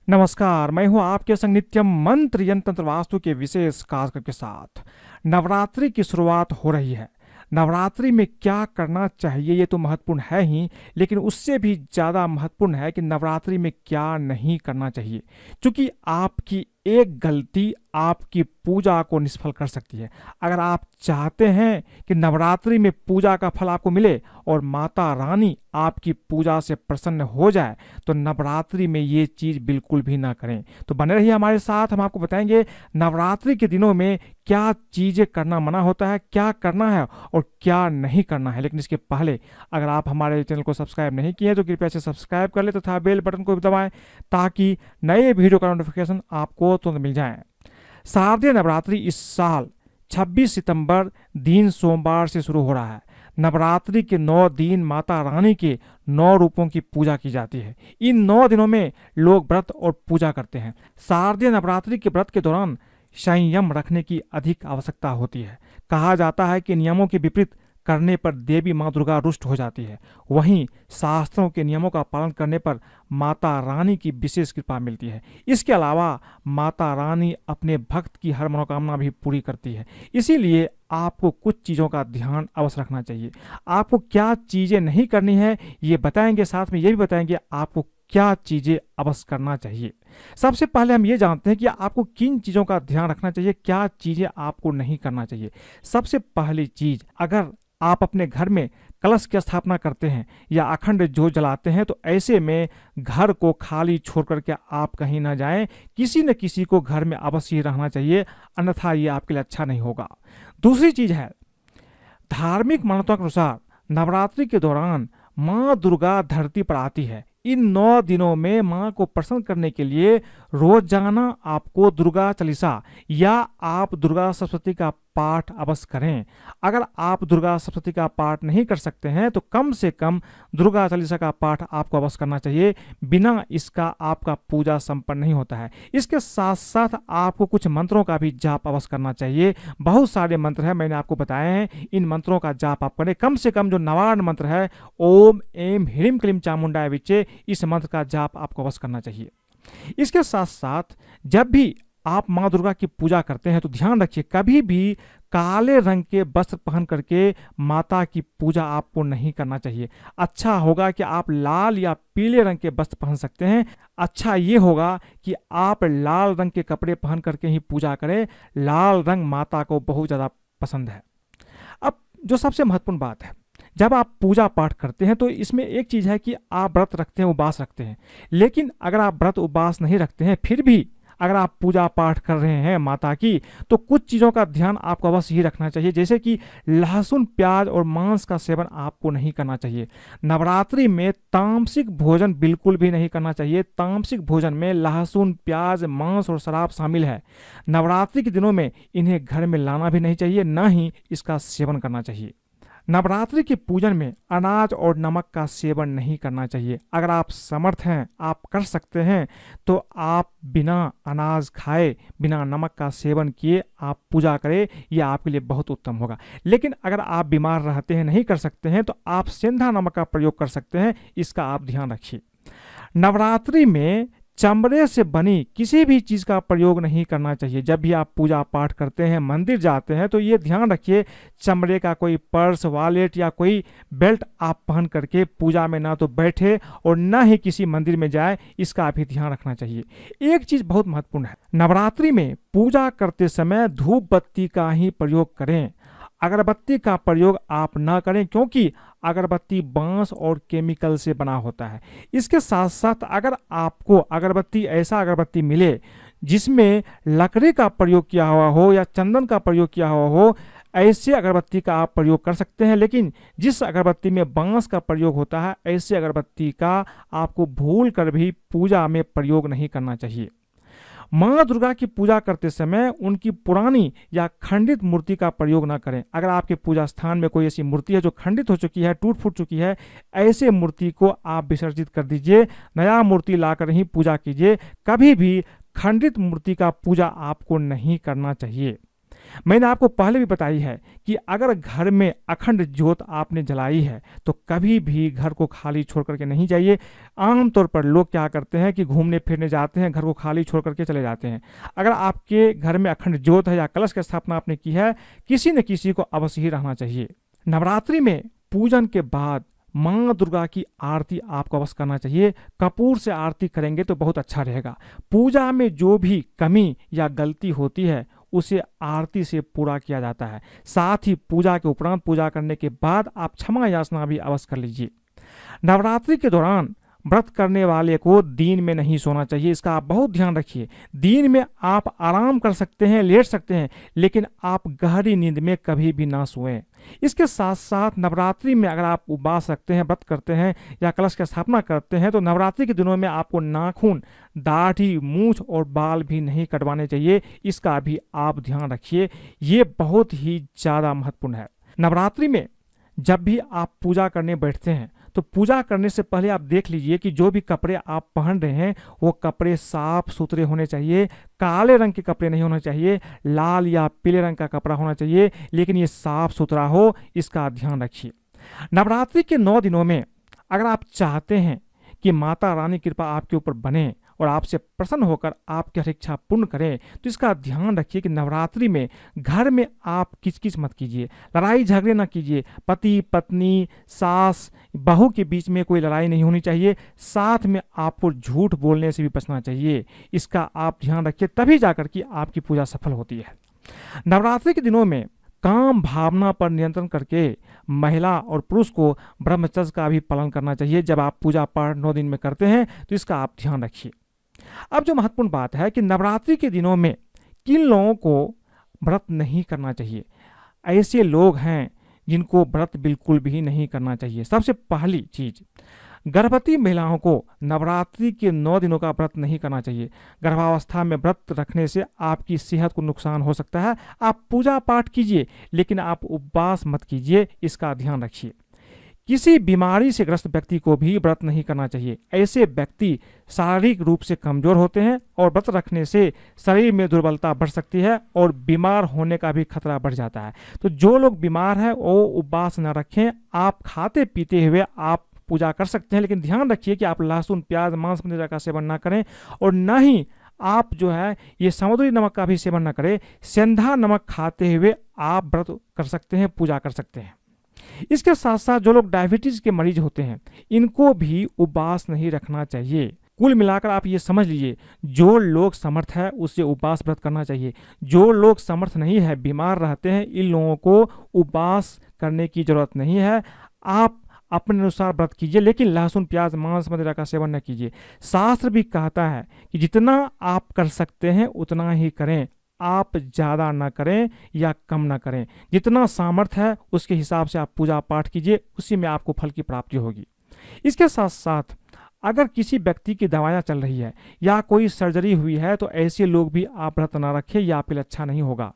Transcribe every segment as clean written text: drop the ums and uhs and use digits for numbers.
नमस्कार, मैं हूं आपके संग नित्यम मंत्र यंत्र तंत्र वास्तु के विशेष कार्यक्रम के साथ। नवरात्रि की शुरुआत हो रही है। नवरात्रि में क्या करना चाहिए ये तो महत्वपूर्ण है ही, लेकिन उससे भी ज़्यादा महत्वपूर्ण है कि नवरात्रि में क्या नहीं करना चाहिए, क्योंकि आपकी एक गलती आपकी पूजा को निष्फल कर सकती है। अगर आप चाहते हैं कि नवरात्रि में पूजा का फल आपको मिले और माता रानी आपकी पूजा से प्रसन्न हो जाए, तो नवरात्रि में ये चीज़ बिल्कुल भी ना करें। तो बने रहिए हमारे साथ, हम आपको बताएंगे नवरात्रि के दिनों में क्या चीज़ें करना मना होता है, क्या करना है और क्या नहीं करना है। लेकिन इसके पहले अगर आप हमारे चैनल को सब्सक्राइब नहीं किए तो कृपया से सब्सक्राइब कर ले तथा बेल बटन को भी दबाएं, ताकि नए वीडियो का नोटिफिकेशन आपको तुरंत मिल जाए। शारदीय नवरात्रि इस साल 26 सितंबर दिन सोमवार से शुरू हो रहा है। नवरात्रि के 9 दिन माता रानी के 9 रूपों की पूजा की जाती है। इन 9 दिनों में लोग व्रत और पूजा करते हैं। शारदीय नवरात्रि के व्रत के दौरान संयम रखने की अधिक आवश्यकता होती है। कहा जाता है कि नियमों के विपरीत करने पर देवी माँ दुर्गा रुष्ट हो जाती है। वहीं शास्त्रों के नियमों का पालन करने पर माता रानी की विशेष कृपा मिलती है। इसके अलावा माता रानी अपने भक्त की हर मनोकामना भी पूरी करती है। इसीलिए आपको कुछ चीज़ों का ध्यान अवश्य रखना चाहिए। आपको क्या चीज़ें नहीं करनी है ये बताएंगे, साथ में ये भी बताएंगे आपको क्या चीज़ें अवश्य करना चाहिए। सबसे पहले हम ये जानते हैं कि आपको किन चीज़ों का ध्यान रखना चाहिए, क्या चीज़ें आपको नहीं करना चाहिए। सबसे पहली चीज़, अगर आप अपने घर में कलश की स्थापना करते हैं या अखंड ज्योत जलाते हैं तो ऐसे में घर को खाली छोड़ करके आप कहीं ना जाएं। किसी न किसी को घर में अवश्य ही रहना चाहिए, अन्यथा ये आपके लिए अच्छा नहीं होगा। दूसरी चीज है, धार्मिक मान्यताओं के अनुसार नवरात्रि के दौरान माँ दुर्गा धरती पर आती है। इन 9 दिनों में माँ को प्रसन्न करने के लिए रोजाना आपको दुर्गा चालीसा या आप दुर्गा सप्तशती का पाठ अवश्य करें। अगर आप दुर्गा सप्तशती का पाठ नहीं कर सकते हैं तो कम से कम दुर्गा चालीसा का पाठ आपको अवश्य करना चाहिए। बिना इसका आपका पूजा संपन्न नहीं होता है। इसके साथ साथ आपको कुछ मंत्रों का भी जाप अवश्य करना चाहिए। बहुत सारे मंत्र हैं, मैंने आपको बताए हैं। इन मंत्रों का जाप आप करें। कम से कम जो नवारण मंत्र है, ओम एम ह्रीम क्लीम चामुंडाय विचे, इस मंत्र का जाप आपको अवश्य करना चाहिए। इसके साथ साथ जब भी आप माँ दुर्गा की पूजा करते हैं तो ध्यान रखिए, कभी भी काले रंग के वस्त्र पहन करके माता की पूजा आपको नहीं करना चाहिए। अच्छा होगा कि आप लाल या पीले रंग के वस्त्र पहन सकते हैं। अच्छा ये होगा कि आप लाल रंग के कपड़े पहन करके ही पूजा करें। लाल रंग माता को बहुत ज़्यादा पसंद है। अब जो सबसे महत्वपूर्ण बात है, जब आप पूजा पाठ करते हैं तो इसमें एक चीज़ है कि आप व्रत रखते हैं, उपवास रखते हैं। लेकिन अगर आप व्रत उपवास नहीं रखते हैं, फिर भी अगर आप पूजा पाठ कर रहे हैं माता की, तो कुछ चीज़ों का ध्यान आपको अवश्य ही रखना चाहिए। जैसे कि लहसुन, प्याज और मांस का सेवन आपको नहीं करना चाहिए। नवरात्रि में तामसिक भोजन बिल्कुल भी नहीं करना चाहिए। तामसिक भोजन में लहसुन, प्याज, मांस और शराब शामिल है। नवरात्रि के दिनों में इन्हें घर में लाना भी नहीं चाहिए, न ही इसका सेवन करना चाहिए। नवरात्रि के पूजन में अनाज और नमक का सेवन नहीं करना चाहिए। अगर आप समर्थ हैं, आप कर सकते हैं, तो आप बिना अनाज खाए, बिना नमक का सेवन किए आप पूजा करें, यह आपके लिए बहुत उत्तम होगा। लेकिन अगर आप बीमार रहते हैं, नहीं कर सकते हैं, तो आप सेंधा नमक का प्रयोग कर सकते हैं। इसका आप ध्यान रखिए। नवरात्रि में चमड़े से बनी किसी भी चीज़ का प्रयोग नहीं करना चाहिए। जब भी आप पूजा पाठ करते हैं, मंदिर जाते हैं, तो ये ध्यान रखिए, चमड़े का कोई पर्स, वॉलेट या कोई बेल्ट आप पहन करके पूजा में ना तो बैठे और ना ही किसी मंदिर में जाए, इसका भी ध्यान रखना चाहिए। एक चीज़ बहुत महत्वपूर्ण है, नवरात्रि में पूजा करते समय धूप बत्ती का ही प्रयोग करें। अगरबत्ती का प्रयोग आप ना करें, क्योंकि अगरबत्ती बांस और केमिकल से बना होता है। इसके साथ साथ अगर आपको ऐसा अगरबत्ती मिले जिसमें लकड़ी का प्रयोग किया हुआ हो या चंदन का प्रयोग किया हुआ हो, ऐसे अगरबत्ती का आप प्रयोग कर सकते हैं। लेकिन जिस अगरबत्ती में बांस का प्रयोग होता है, ऐसे अगरबत्ती का आपको भूल कर भी पूजा में प्रयोग नहीं करना चाहिए। माँ दुर्गा की पूजा करते समय उनकी पुरानी या खंडित मूर्ति का प्रयोग न करें। अगर आपके पूजा स्थान में कोई ऐसी मूर्ति है जो खंडित हो चुकी है, टूट फूट चुकी है, ऐसे मूर्ति को आप विसर्जित कर दीजिए। नया मूर्ति लाकर ही पूजा कीजिए। कभी भी खंडित मूर्ति का पूजा आपको नहीं करना चाहिए। मैंने आपको पहले भी बताई है कि अगर घर में अखंड ज्योत आपने जलाई है तो कभी भी घर को खाली छोड़ करके नहीं जाइए। आमतौर पर लोग क्या करते हैं कि घूमने फिरने जाते हैं, घर को खाली छोड़ करके चले जाते हैं। अगर आपके घर में अखंड ज्योत है या कलश की स्थापना आपने की है, किसी न किसी को अवश्य ही रहना चाहिए। नवरात्रि में पूजन के बाद माँ दुर्गा की आरती आपको अवश्य करना चाहिए। कपूर से आरती करेंगे तो बहुत अच्छा रहेगा। पूजा में जो भी कमी या गलती होती है उसे आरती से पूरा किया जाता है। साथ ही पूजा के उपरांत, पूजा करने के बाद आप क्षमा याचना भी अवश्य कर लीजिए। नवरात्रि के दौरान व्रत करने वाले को दिन में नहीं सोना चाहिए, इसका आप बहुत ध्यान रखिए। दिन में आप आराम कर सकते हैं, लेट सकते हैं, लेकिन आप गहरी नींद में कभी भी ना सोएं। इसके साथ साथ नवरात्रि में अगर आप उपवास रखते हैं, व्रत करते हैं या कलश की स्थापना करते हैं तो नवरात्रि के दिनों में आपको नाखून, दाढ़ी, मूछ और बाल भी नहीं कटवाने चाहिए। इसका भी आप ध्यान रखिए, ये बहुत ही ज़्यादा महत्वपूर्ण है। नवरात्रि में जब भी आप पूजा करने बैठते हैं तो पूजा करने से पहले आप देख लीजिए कि जो भी कपड़े आप पहन रहे हैं वो कपड़े साफ सुथरे होने चाहिए। काले रंग के कपड़े नहीं होने चाहिए, लाल या पीले रंग का कपड़ा होना चाहिए, लेकिन ये साफ सुथरा हो, इसका ध्यान रखिए। नवरात्रि के 9 दिनों में अगर आप चाहते हैं कि माता रानी कृपा आपके ऊपर बने और आपसे प्रसन्न होकर आपकी हर इच्छा पूर्ण करें तो इसका ध्यान रखिए कि नवरात्रि में घर में आप किचकिच मत कीजिए, लड़ाई झगड़े ना कीजिए। पति पत्नी, सास बहू के बीच में कोई लड़ाई नहीं होनी चाहिए। साथ में आपको झूठ बोलने से भी बचना चाहिए, इसका आप ध्यान रखिए, तभी जाकर के आपकी पूजा सफल होती है। नवरात्रि के दिनों में काम भावना पर नियंत्रण करके महिला और पुरुष को ब्रह्मचर्य का भी पालन करना चाहिए। जब आप पूजा पाठ 9 दिन में करते हैं तो इसका आप ध्यान रखिए। अब जो महत्वपूर्ण बात है कि नवरात्रि के दिनों में किन लोगों को व्रत नहीं करना चाहिए। ऐसे लोग हैं जिनको व्रत बिल्कुल भी नहीं करना चाहिए। सबसे पहली चीज, गर्भवती महिलाओं को नवरात्रि के 9 दिनों का व्रत नहीं करना चाहिए। गर्भावस्था में व्रत रखने से आपकी सेहत को नुकसान हो सकता है। आप पूजा पाठ कीजिए लेकिन आप उपवास मत कीजिए, इसका ध्यान रखिए। किसी बीमारी से ग्रस्त व्यक्ति को भी व्रत नहीं करना चाहिए। ऐसे व्यक्ति शारीरिक रूप से कमजोर होते हैं और व्रत रखने से शरीर में दुर्बलता बढ़ सकती है और बीमार होने का भी खतरा बढ़ जाता है। तो जो लोग बीमार हैं वो उपवास न रखें। आप खाते पीते हुए आप पूजा कर सकते हैं, लेकिन ध्यान रखिए कि आप लहसुन, प्याज, मांस वगैरह का सेवन ना करें और न ही आप जो है ये समुद्री नमक का भी सेवन ना करें। सेंधा नमक खाते हुए आप व्रत कर सकते हैं, पूजा कर सकते हैं। इसके साथ साथ जो लोग डायबिटीज के मरीज होते हैं इनको भी उपवास नहीं रखना चाहिए। कुल मिलाकर आप ये समझ लीजिए, जो लोग समर्थ है उससे उपवास व्रत करना चाहिए। जो लोग समर्थ नहीं है, बीमार रहते हैं, इन लोगों को उपवास करने की जरूरत नहीं है। आप अपने अनुसार व्रत कीजिए, लेकिन लहसुन, प्याज, मांस वगैरह का सेवन न कीजिए। शास्त्र भी कहता है कि जितना आप कर सकते हैं उतना ही करें, आप ज़्यादा ना करें या कम ना करें। जितना सामर्थ्य है उसके हिसाब से आप पूजा पाठ कीजिए, उसी में आपको फल की प्राप्ति होगी। इसके साथ साथ अगर किसी व्यक्ति की दवाइयाँ चल रही है या कोई सर्जरी हुई है तो ऐसे लोग भी आप व्रत ना रखें, यह आपके लिए अच्छा नहीं होगा।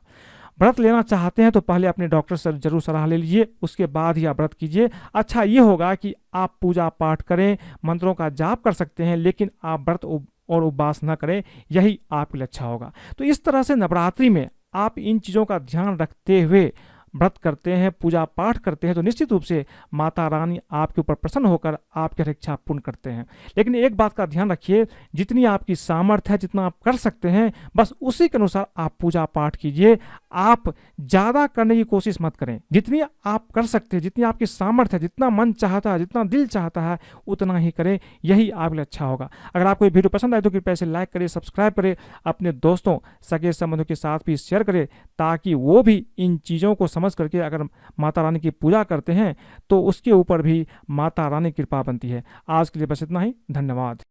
व्रत लेना चाहते हैं तो पहले अपने डॉक्टर से जरूर सलाह ले लीजिए, उसके बाद ही आप व्रत कीजिए। अच्छा ये होगा कि आप पूजा पाठ करें, मंत्रों का जाप कर सकते हैं, लेकिन आप व्रत और उपवास न करें, यही आपके लिए अच्छा होगा। तो इस तरह से नवरात्रि में आप इन चीज़ों का ध्यान रखते हुए व्रत करते हैं, पूजा पाठ करते हैं तो निश्चित रूप से माता रानी आपके ऊपर प्रसन्न होकर आपकी हर इच्छा पूर्ण करते हैं। लेकिन एक बात का ध्यान रखिए, जितनी आपकी सामर्थ्य है, जितना आप कर सकते हैं, बस उसी के अनुसार आप पूजा पाठ कीजिए। आप ज़्यादा करने की कोशिश मत करें। जितनी आप कर सकते हैं, जितनी आपकी सामर्थ्य है, जितना मन चाहता है, जितना दिल चाहता है, उतना ही करें, यही आपके लिए अच्छा होगा। अगर आपको ये वीडियो पसंद आए तो कृपया इसे लाइक करें, सब्सक्राइब करें, अपने दोस्तों, सगे संबंधियों के साथ भी शेयर करें, ताकि वो भी इन चीज़ों को समझ करके अगर माता रानी की पूजा करते हैं तो उसके ऊपर भी माता रानी की कृपा बनती है। आज के लिए बस इतना ही, धन्यवाद।